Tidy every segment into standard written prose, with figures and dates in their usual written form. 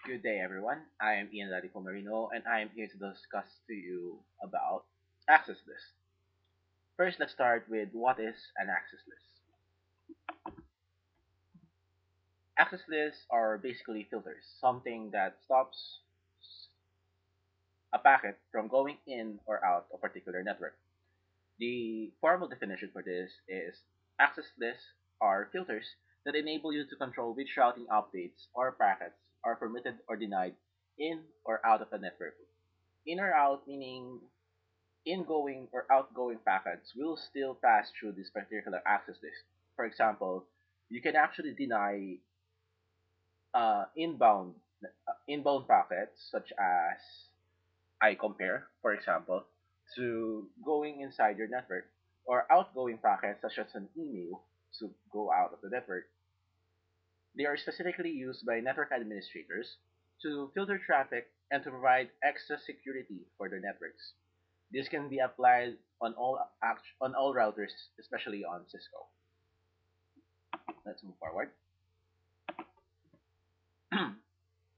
Good day, everyone. I am Ian Ladipo Marino, and I am here to discuss to you about access list. First, let's start with what is an access list. Access lists are basically filters, something that stops a packet from going in or out of a particular network. The formal definition for this is access lists are filters that enable you to control which routing updates or packets are permitted or denied in or out of a network. In or out meaning ingoing or outgoing packets will still pass through this particular access list. For example, you can actually deny inbound packets such as I compare, for example, to going inside your network, or outgoing packets such as an email to go out of the network. They are specifically used by network administrators to filter traffic and to provide extra security for their networks. This can be applied on all routers, especially on Cisco. Let's move forward.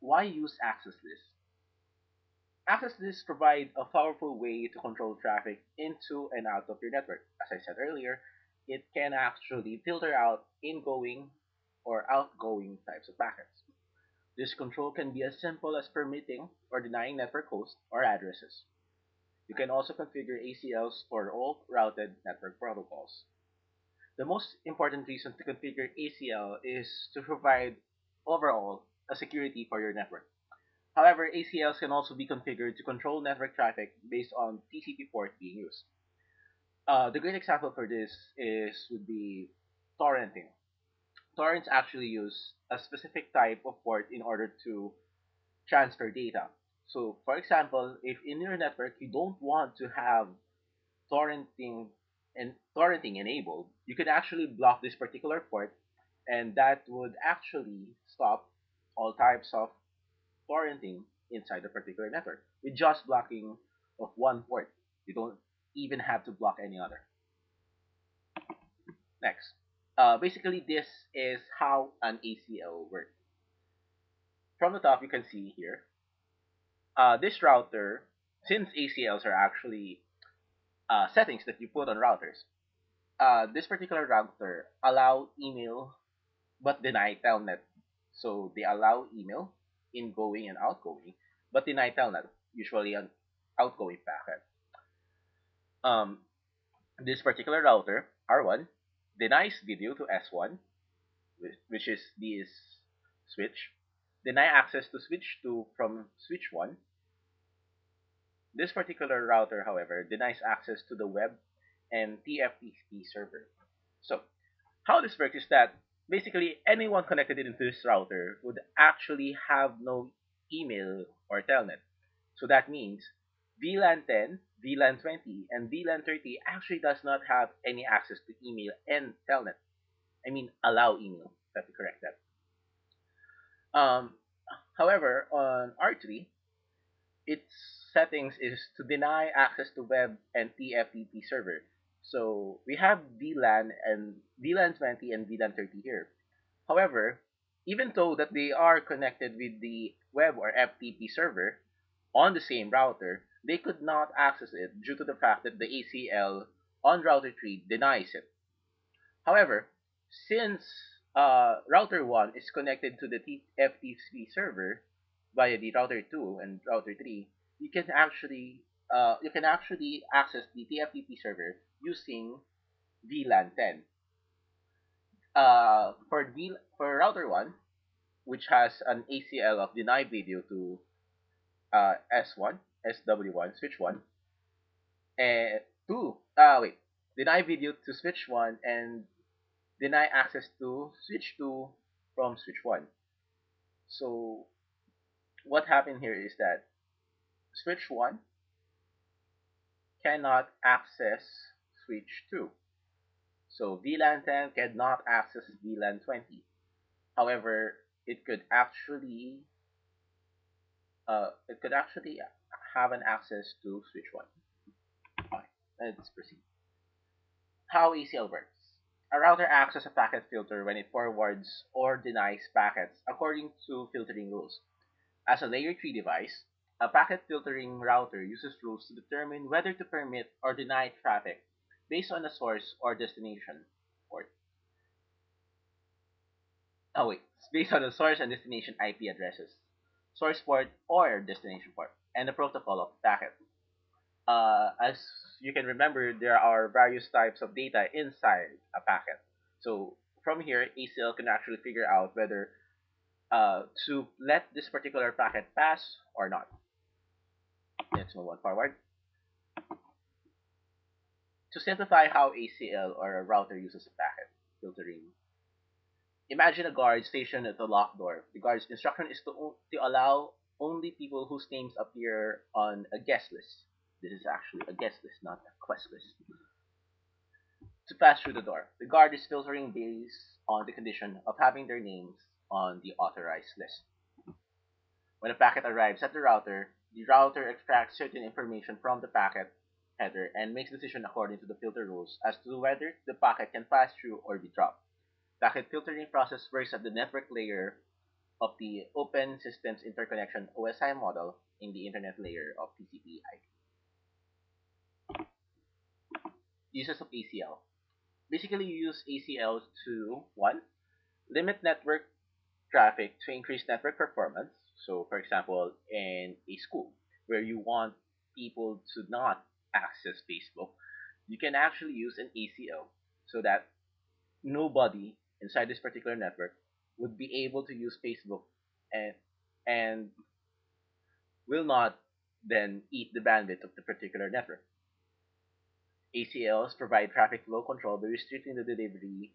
Why use access lists? Access lists provide a powerful way to control traffic into and out of your network. As I said earlier, it can actually filter out ingoing or outgoing types of packets. This control can be as simple as permitting or denying network hosts or addresses. You can also configure ACLs for all routed network protocols. The most important reason to configure ACL is to provide overall a security for your network. However, ACLs can also be configured to control network traffic based on TCP port being used. The great example for this is would be torrenting. Torrents actually use a specific type of port in order to transfer data. So, for example, if in your network you don't want to have torrenting torrenting enabled, you could actually block this particular port, and that would actually stop all types of torrenting inside the particular network with just blocking of one port. You don't even have to block any other. Next, basically this is how an ACL works. From the top, you can see here, this router, since ACLs are actually settings that you put on routers, this particular router allow email but deny telnet. So they allow email ingoing and outgoing, but deny telnet, usually an outgoing packet. Um, this particular router, R1, denies video to S1, which is this switch, deny access to switch 2 from switch 1. This particular router, however, denies access to the web and TFTP server. So, how this works is that basically anyone connected into this router would actually have no email or telnet. So that means VLAN 10, VLAN 20, and VLAN 30 actually does not have any access to email and telnet. I mean, allow email. Let me correct that. Um, However, on R3, its settings is to deny access to web and TFTP server. So we have VLAN and VLAN 20 and VLAN 30 here. However, even though that they are connected with the web or FTP server on the same router, they could not access it due to the fact that the ACL on router 3 denies it. However, since router 1 is connected to the FTP server via the router 2 and router 3, you can actually access the TFTP server using VLAN 10. For router 1, which has an ACL of deny video to S1, SW1, switch 1, and 2, deny video to switch 1 and deny access to switch 2 from switch 1. So what happened here is that switch 1 cannot access switch 2. So VLAN 10 cannot access VLAN 20. However, it could actually have an access to switch 1. Okay, let's proceed. How ACL works. A router acts as a packet filter when it forwards or denies packets according to filtering rules. As a layer 3 device, a packet filtering router uses rules to determine whether to permit or deny traffic based on the source or destination port. Oh wait, it's based on the source and destination IP addresses, source port or destination port, and the protocol of the packet. As you can remember, there are various types of data inside a packet. So from here, ACL can actually figure out whether to let this particular packet pass or not. Let's move on forward. To simplify how ACL or a router uses a packet filtering, imagine a guard stationed at the locked door. The guard's instruction is to allow only people whose names appear on a guest list. This is actually a guest list, not a quest list. To pass through the door. The guard is filtering based on the condition of having their names on the authorized list. When a packet arrives at the router extracts certain information from the packet header and makes decision according to the filter rules as to whether the packet can pass through or be dropped. Packet filtering process works at the network layer of the Open Systems Interconnection OSI model in the internet layer of TCP/IP. Uses of ACL. Basically, you use ACL to one, limit network traffic to increase network performance. So, for example, in a school where you want people to not access Facebook, you can actually use an ACL so that nobody inside this particular network would be able to use Facebook and and will not then eat the bandwidth of the particular network. ACLs provide traffic flow control by restricting the delivery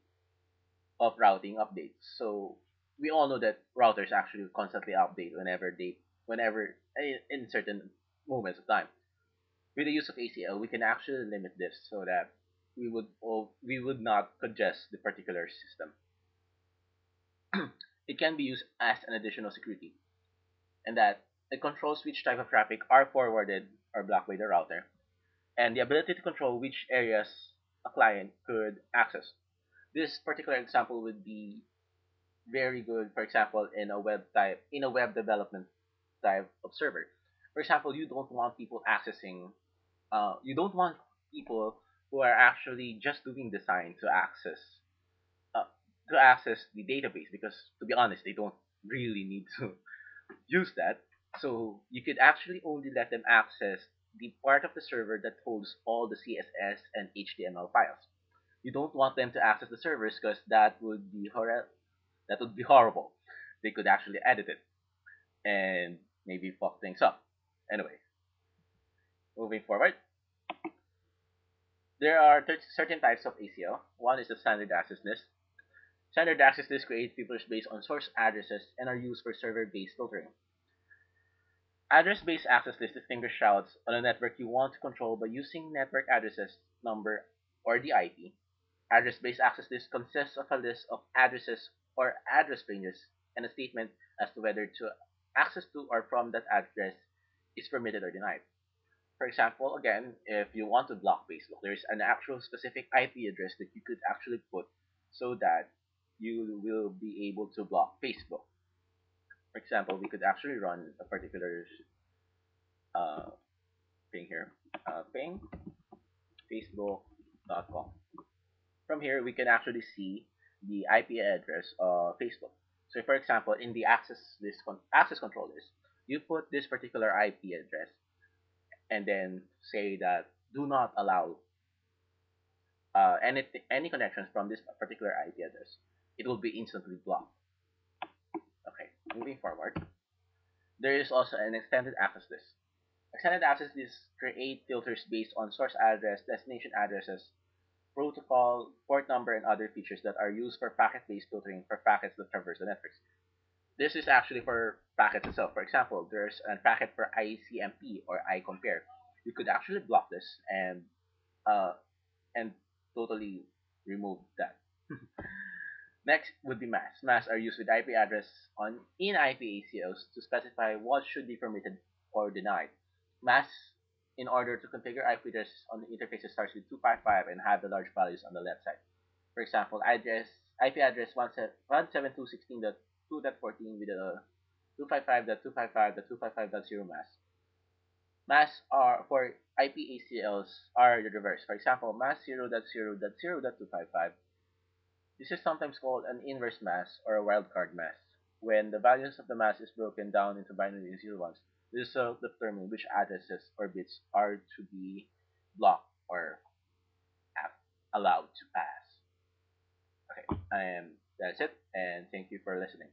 of routing updates. So we all know that routers actually constantly update whenever in certain moments of time. With the use of ACL, we can actually limit this so that we would not congest the particular system. It can be used as an additional security, and that it controls which type of traffic are forwarded or blocked by the router, and the ability to control which areas a client could access. This particular example would be very good, for example, in a web development type of server. For example, you don't want people who are actually just doing design uh, to access the database because, to be honest, they don't really need to use that. So you could actually only let them access the part of the server that holds all the CSS and HTML files. You don't want them to access the servers because that would be horrible. They could actually edit it and maybe fuck things up. Anyway, moving forward, there are certain types of ACL. One is the standard access list. Standard access lists create filters based on source addresses and are used for server-based filtering. Address-based access lists distinguish routes on a network you want to control by using network addresses number or the IP. Address-based access list consists of a list of addresses or address ranges and a statement as to whether to access to or from that address is permitted or denied. For example, again, if you want to block Facebook, there is an actual specific IP address that you could actually put so that you will be able to block Facebook. For example, we could actually run a particular uh, thing here, ping facebook.com. From here, we can actually see the IP address of Facebook. So, for example, in the access control list, you put this particular IP address and then say that do not allow any connections from this particular IP address. It will be instantly blocked. Okay, moving forward, there is also an extended access list. Extended access lists create filters based on source address, destination addresses, protocol, port number, and other features that are used for packet-based filtering for packets that traverse the networks. This is actually for packets itself. For example, there's a packet for ICMP or iCompare. You could actually block this uh, and totally remove that. Next would be masks. Masks are used with IP address on in IP ACLs to specify what should be permitted or denied. Masks in order to configure IP addresses on the interfaces starts with 255 and have the large values on the left side. For example, IP address 172.16.2.14 with a 255.255.255.0 mask are for IP ACLs are the reverse. For example, mask 0.0.0.255. This is sometimes called an inverse mask or a wildcard mask. When the values of the mask is broken down into binary and zero ones, this will determine which addresses or bits are to be blocked or allowed to pass. Okay, and that's it. And thank you for listening.